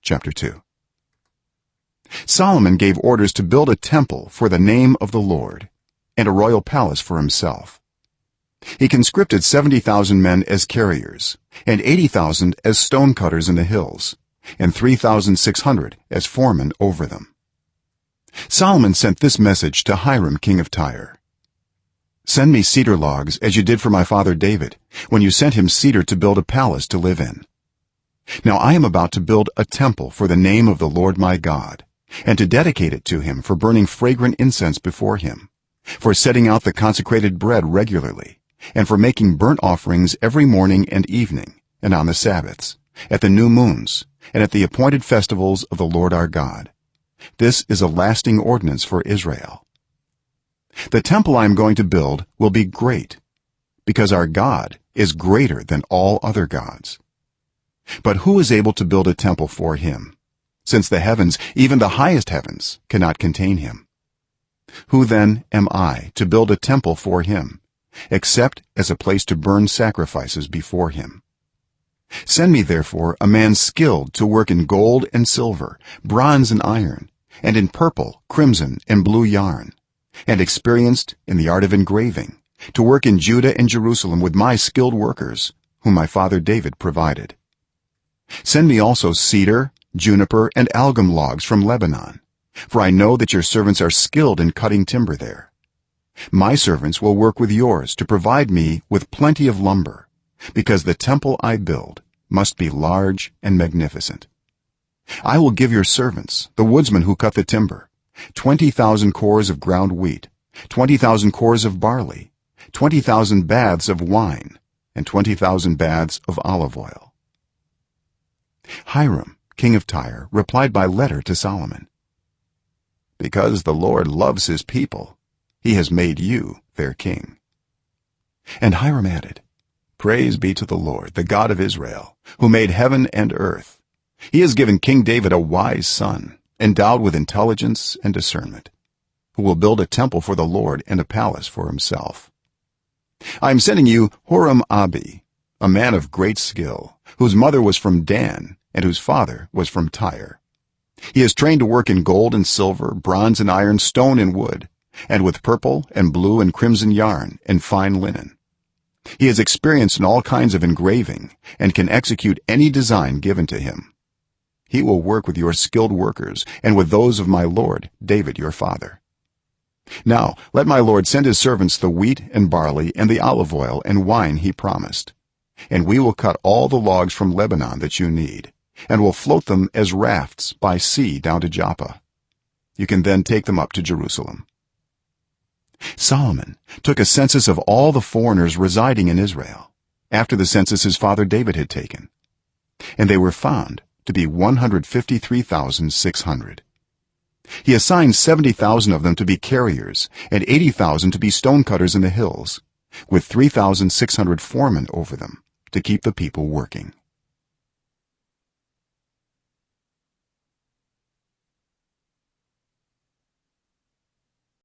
chapter 2. Solomon gave orders to build a temple for the name of the Lord and a royal palace for himself. He conscripted 70,000 men as carriers and 80,000 as stone cutters in the hills and 3,600 as foremen over them. Solomon sent this message to Hiram, king of Tyre: "Send me cedar logs as you did for my father David when you sent him cedar to build a palace to live in. Now I am about to build a temple for the name of the Lord my God and to dedicate it to him for burning fragrant incense before him, for setting out the consecrated bread regularly, and for making burnt offerings every morning and evening and on the Sabbaths, at the new moons and at the appointed festivals of the Lord our God. This is a lasting ordinance for Israel. The temple I am going to build will be great, because our God is greater than all other gods. But who is able to build a temple for him, since the heavens, even the highest heavens, cannot contain him? Who then am I to build a temple for him, except as a place to burn sacrifices before him? Send me therefore a man skilled to work in gold and silver, bronze and iron, and in purple, crimson, and blue yarn, and experienced in the art of engraving, to work in Judah and Jerusalem with my skilled workers, whom my father David provided. Send me also cedar, juniper, and algum logs from Lebanon, for I know that your servants are skilled in cutting timber there. My servants will work with yours to provide me with plenty of lumber, because the temple I build must be large and magnificent. I will give your servants, the woodsmen who cut the timber, 20,000 cores of ground wheat, 20,000 cores of barley, 20,000 baths of wine, and 20,000 baths of olive oil." Hiram, king of Tyre, replied by letter to Solomon: "Because the Lord loves his people, he has made you their king." And Hiram added: "Praise be to the Lord, the God of Israel, who made heaven and earth. He has given King David a wise son, endowed with intelligence and discernment, who will build a temple for the Lord and a palace for himself. I am sending you Huram-Abi, a man of great skill, whose mother was from Dan and whose father was from Tyre. He is trained to work in gold and silver, bronze and iron, stone and wood, and with purple and blue and crimson yarn and fine linen. He is experienced in all kinds of engraving and can execute any design given to him. He will work with your skilled workers and with those of my lord David your father. Now let my lord send his servants the wheat and barley and the olive oil and wine he promised, and we will cut all the logs from Lebanon that you need, and will float them as rafts by sea down to Joppa. You can then take them up to Jerusalem." Solomon took a census of all the foreigners residing in Israel, after the census his father David had taken, and they were found to be 153,600. He assigned 70,000 of them to be carriers and 80,000 to be stone cutters in the hills, with 3,600 foremen over them to keep the people working.